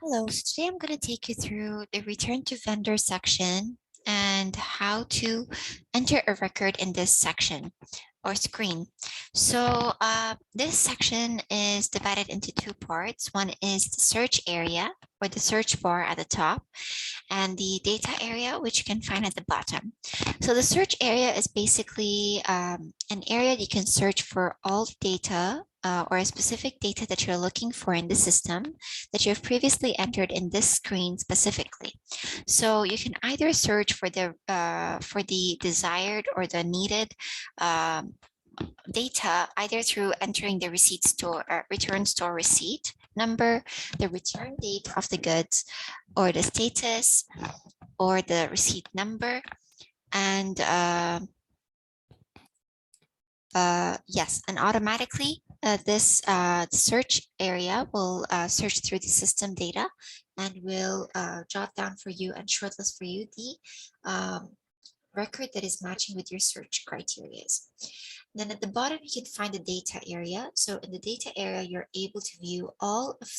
Hello, so today I'm going to take you through the return to vendor section and how to enter a record in this section or screen. So this section is divided into two parts. One is the search area or the search bar at the top, and the data area, which you can find at the bottom. So the search area is basically an area you can search for all data or a specific data that you're looking for in the system that you've previously entered in this screen specifically. So you can either search for the desired or the needed data either through entering the receipt store return store receipt number, the return date of the goods, or the status, or the receipt number. And yes, and automatically this search area will search through the system data and will jot down for you and shortlist for you the record that is matching with your search criteria. Then at the bottom, you can find the data area. So in the data area, you're able to view all of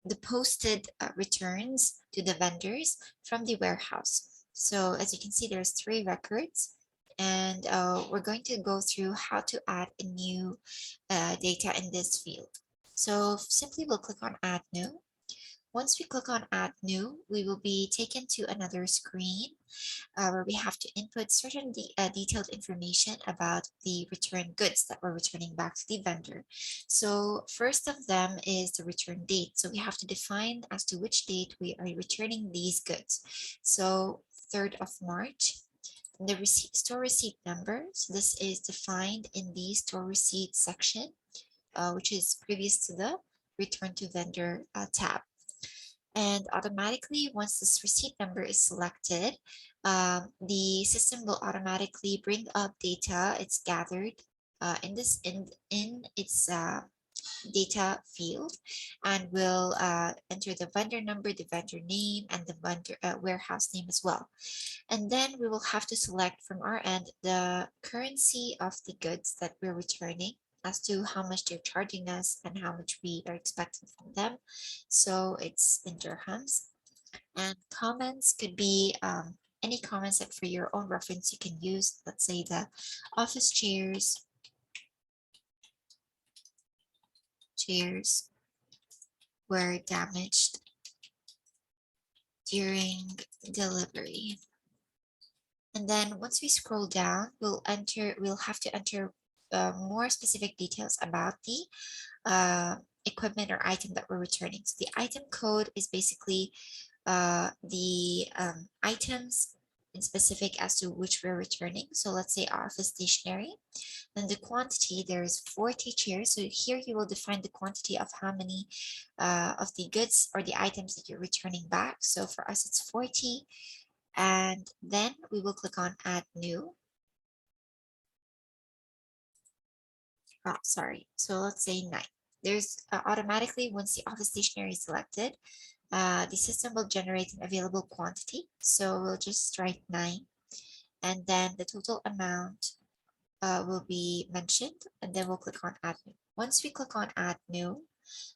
the posted returns to the vendors from the warehouse. So as you can see, there's 3 records, and we're going to go through how to add a new data in this field. So simply we'll click on Add New. Once we click on Add New, we will be taken to another screen where we have to input certain detailed information about the return goods that we're returning back to the vendor. So first of them is the return date. So we have to define as to which date we are returning these goods. So 3rd of March. The store receipt number. So this is defined in the store receipt section, which is previous to the return to vendor tab. And automatically, once this receipt number is selected, the system will automatically bring up data it's gathered in its data field, and will enter the vendor number, the vendor name, and the vendor warehouse name as well. And then we will have to select from our end the currency of the goods that we're returning as to how much they're charging us and how much we are expecting from them. So it's in dirhams. And comments could be any comments that for your own reference you can use. Let's say the office chairs were damaged during delivery. And then once we scroll down, we'll have to enter more specific details about the equipment or item that we're returning. So the item code is basically the items in specific as to which we're returning. So let's say office stationery. And the quantity, there's 40 chairs. So here you will define the quantity of how many of the goods or the items that you're returning back. So for us, it's 40. And then we will click on Add New. Oh, sorry. So let's say 9. There's automatically, once the office stationery is selected, the system will generate an available quantity. So we'll just write 9. And then the total amount will be mentioned. And then we'll click on Add New. Once we click on Add New,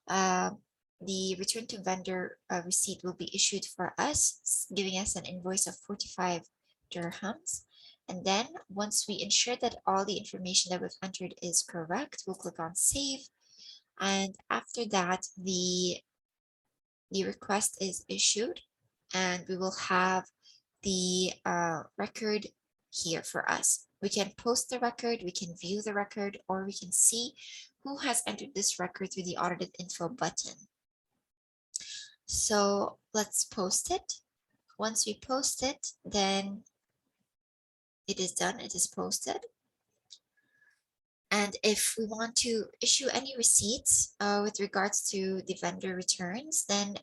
the return to vendor receipt will be issued for us, giving us an invoice of 45 dirhams. And then once we ensure that all the information that we've entered is correct, we'll click on Save. And after that, the request is issued, and we will have the record here for us. We can post the record, we can view the record, or we can see who has entered this record through the audited info button. So let's post it. Once we post it, then it is done, it is posted. And if we want to issue any receipts with regards to the vendor returns, then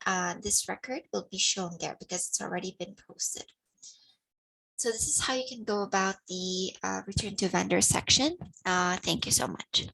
this record will be shown there because it's already been posted. So this is how you can go about the return to vendor section. Thank you so much.